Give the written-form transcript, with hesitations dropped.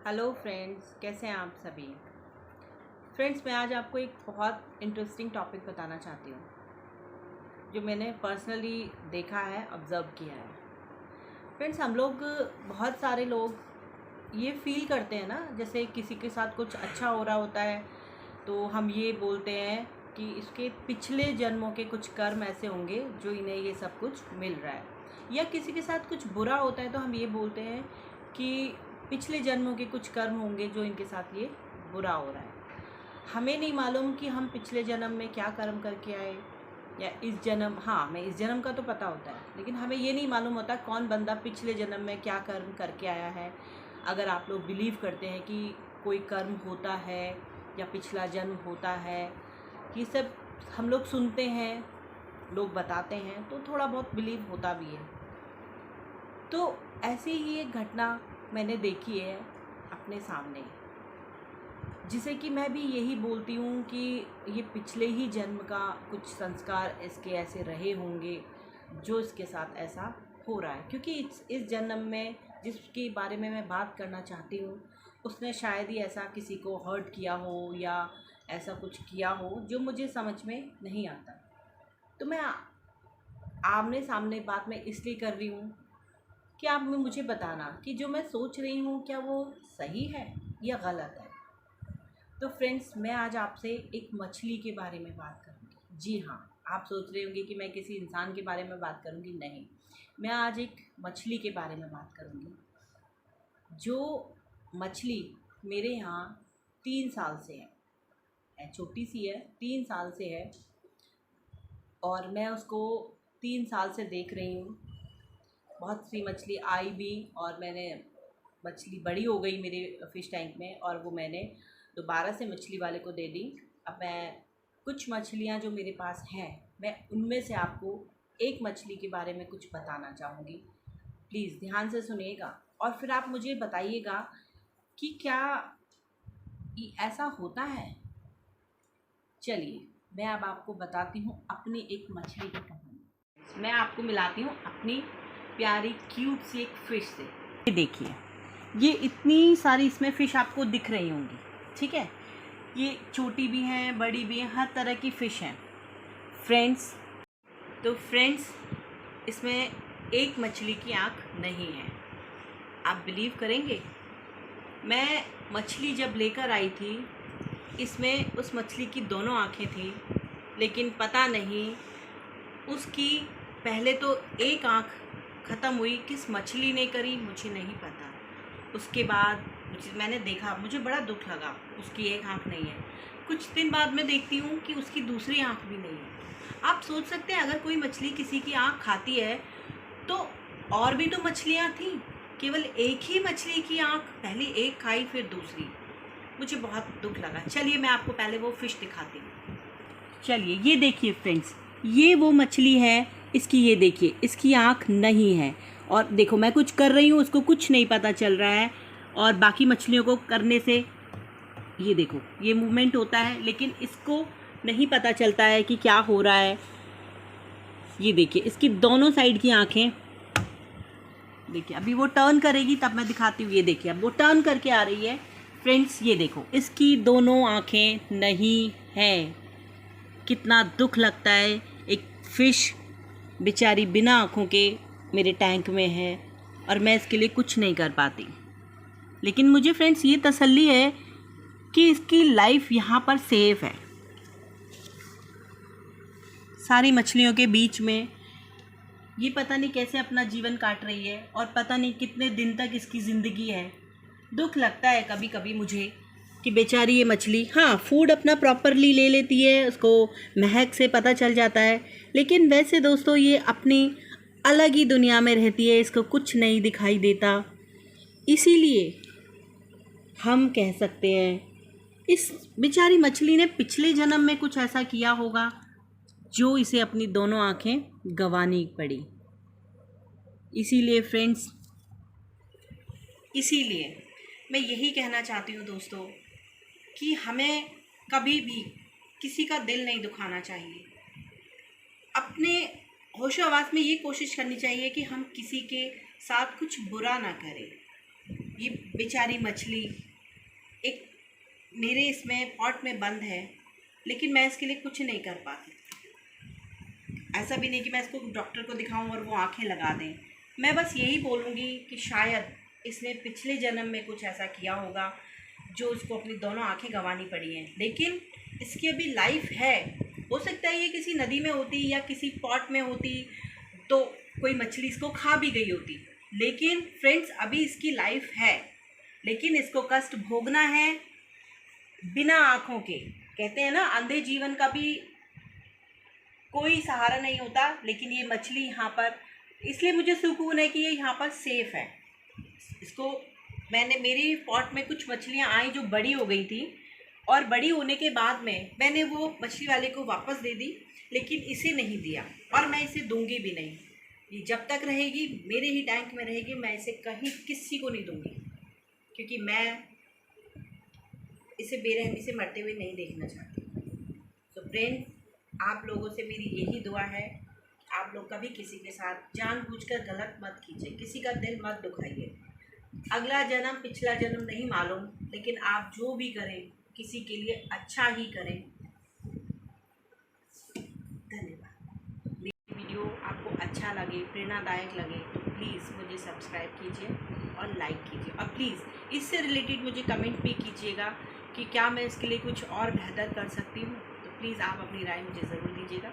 Hello friends, कैसे हैं आप सभी। फ्रेंड्स, मैं आज आपको एक बहुत इंटरेस्टिंग टॉपिक बताना चाहती हूँ जो मैंने पर्सनली देखा है, ऑब्ज़र्व किया है। फ्रेंड्स, हम लोग बहुत सारे लोग ये फील करते हैं ना, जैसे किसी के साथ कुछ अच्छा हो रहा होता है तो हम ये बोलते हैं कि इसके पिछले जन्मों के कुछ कर्म ऐसे होंगे जो इन्हें ये सब कुछ मिल रहा है, या किसी के साथ कुछ बुरा होता है तो हम ये बोलते हैं कि पिछले जन्मों के कुछ कर्म होंगे जो इनके साथ ये बुरा हो रहा है। हमें नहीं मालूम कि हम पिछले जन्म में क्या कर्म करके आए, या इस जन्म, हाँ हमें इस जन्म का तो पता होता है, लेकिन हमें ये नहीं मालूम होता कौन बंदा पिछले जन्म में क्या कर्म करके आया है। अगर आप लोग बिलीव करते हैं कि कोई कर्म होता है या पिछला जन्म होता है, ये सब हम लोग सुनते हैं, लोग बताते हैं, तो थोड़ा बहुत बिलीव होता भी है। तो ऐसी ही एक घटना मैंने देखी है अपने सामने, जिसे कि मैं भी यही बोलती हूँ कि ये पिछले ही जन्म का कुछ संस्कार इसके ऐसे रहे होंगे जो इसके साथ ऐसा हो रहा है। क्योंकि इस जन्म में जिसके बारे में मैं बात करना चाहती हूँ उसने शायद ही ऐसा किसी को हर्ट किया हो या ऐसा कुछ किया हो जो मुझे समझ में नहीं आता। तो मैं आमने सामने बात मैं इसलिए कर रही हूँ कि आप मुझे बताना कि जो मैं सोच रही हूँ क्या वो सही है या गलत है। तो फ्रेंड्स, मैं आज आपसे एक मछली के बारे में बात करूँगी। जी हाँ, आप सोच रहे होंगे कि मैं किसी इंसान के बारे में बात करूँगी। नहीं, मैं आज एक मछली के बारे में बात करूँगी। जो मछली मेरे यहाँ 3 साल से है, छोटी सी है, 3 साल से है, और मैं उसको 3 साल से देख रही हूँ। बहुत सी मछली आई भी, और मैंने मछली बड़ी हो गई मेरे फ़िश टैंक में, और वो मैंने दोबारा से मछली वाले को दे दी। अब मैं कुछ मछलियाँ जो मेरे पास हैं, मैं उनमें से आपको एक मछली के बारे में कुछ बताना चाहूँगी। प्लीज़ ध्यान से सुनिएगा और फिर आप मुझे बताइएगा कि क्या ऐसा होता है। चलिए, मैं अब आपको बताती हूँ अपनी एक मछली की कहानी। मैं आपको मिलाती हूँ अपनी प्यारी क्यूट सी एक फ़िश से। ये देखिए, ये इतनी सारी इसमें फ़िश आपको दिख रही होंगी, ठीक है। ये छोटी भी हैं, बड़ी भी हैं, हर तरह की फ़िश हैं फ्रेंड्स। तो फ्रेंड्स, इसमें एक मछली की आँख नहीं है। आप बिलीव करेंगे, मैं मछली जब लेकर आई थी, इसमें उस मछली की दोनों आँखें थी, लेकिन पता नहीं उसकी पहले तो एक आँख ख़त्म हुई, किस मछली ने करी मुझे नहीं पता। उसके बाद मैंने देखा, मुझे बड़ा दुख लगा, उसकी एक आँख नहीं है। कुछ दिन बाद मैं देखती हूँ कि उसकी दूसरी आँख भी नहीं है। आप सोच सकते हैं, अगर कोई मछली किसी की आँख खाती है तो और भी तो मछलियाँ थीं, केवल एक ही मछली की आँख पहले एक खाई फिर दूसरी। मुझे बहुत दुख लगा। चलिए, मैं आपको पहले वो फ़िश दिखाती हूँ। चलिए, ये देखिए फ्रेंड्स, ये वो मछली है। इसकी ये देखिए, इसकी आँख नहीं है, और देखो मैं कुछ कर रही हूँ, उसको कुछ नहीं पता चल रहा है, और बाकी मछलियों को करने से ये देखो ये मूवमेंट होता है, लेकिन इसको नहीं पता चलता है कि क्या हो रहा है। ये देखिए, इसकी दोनों साइड की आँखें देखिए। अभी वो टर्न करेगी तब मैं दिखाती हूँ। ये देखिए, अब वो टर्न करके आ रही है फ्रेंड्स। ये देखो, इसकी दोनों आँखें नहीं हैं। कितना दुख लगता है, एक फ़िश बेचारी बिना आँखों के मेरे टैंक में है, और मैं इसके लिए कुछ नहीं कर पाती। लेकिन मुझे फ्रेंड्स ये तसल्ली है कि इसकी लाइफ यहाँ पर सेफ है। सारी मछलियों के बीच में ये पता नहीं कैसे अपना जीवन काट रही है, और पता नहीं कितने दिन तक इसकी ज़िंदगी है। दुख लगता है कभी कभी मुझे कि बेचारी ये मछली, हाँ फूड अपना प्रॉपरली ले लेती है, उसको महक से पता चल जाता है, लेकिन वैसे दोस्तों ये अपनी अलग ही दुनिया में रहती है, इसको कुछ नहीं दिखाई देता। इसीलिए हम कह सकते हैं इस बेचारी मछली ने पिछले जन्म में कुछ ऐसा किया होगा जो इसे अपनी दोनों आँखें गंवानी पड़ी। इसीलिए फ्रेंड्स, इसीलिए मैं यही कहना चाहती हूँ दोस्तों कि हमें कभी भी किसी का दिल नहीं दुखाना चाहिए। अपने होशो हवास में ये कोशिश करनी चाहिए कि हम किसी के साथ कुछ बुरा ना करें। ये बेचारी मछली एक मेरे इसमें पॉट में बंद है, लेकिन मैं इसके लिए कुछ नहीं कर पाती। ऐसा भी नहीं कि मैं इसको डॉक्टर को दिखाऊं और वो आंखें लगा दें। मैं बस यही बोलूँगी कि शायद इसने पिछले जन्म में कुछ ऐसा किया होगा जो उसको अपनी दोनों आंखें गंवानी पड़ी हैं, लेकिन इसकी अभी लाइफ है। हो सकता है ये किसी नदी में होती या किसी पॉट में होती तो कोई मछली इसको खा भी गई होती, लेकिन फ्रेंड्स अभी इसकी लाइफ है, लेकिन इसको कष्ट भोगना है बिना आँखों के। कहते हैं ना, अंधे जीवन का भी कोई सहारा नहीं होता, लेकिन ये मछली यहाँ पर इसलिए मुझे सुकून है कि ये यहाँ पर सेफ़ है। इसको मैंने मेरी पॉट में कुछ मछलियाँ आई जो बड़ी हो गई थी, और बड़ी होने के बाद में मैंने वो मछली वाले को वापस दे दी, लेकिन इसे नहीं दिया और मैं इसे दूंगी भी नहीं। ये जब तक रहेगी मेरे ही टैंक में रहेगी, मैं इसे कहीं किसी को नहीं दूंगी, क्योंकि मैं इसे बेरहमी से मरते हुए नहीं देखना चाहती। तो फ्रेंड्स, आप लोगों से मेरी यही दुआ है, आप लोग कभी किसी के साथ जानबूझकर गलत मत कीजिए, किसी का दिल मत दुखाइए। अगला जन्म पिछला जन्म नहीं मालूम, लेकिन आप जो भी करें किसी के लिए अच्छा ही करें। धन्यवाद। मेरी वीडियो आपको अच्छा लगे, प्रेरणादायक लगे तो प्लीज़ मुझे सब्सक्राइब कीजिए और लाइक कीजिए, और प्लीज़ इससे रिलेटेड मुझे कमेंट भी कीजिएगा कि क्या मैं इसके लिए कुछ और बेहतर कर सकती हूँ। तो प्लीज़ आप अपनी राय मुझे ज़रूर दीजिएगा।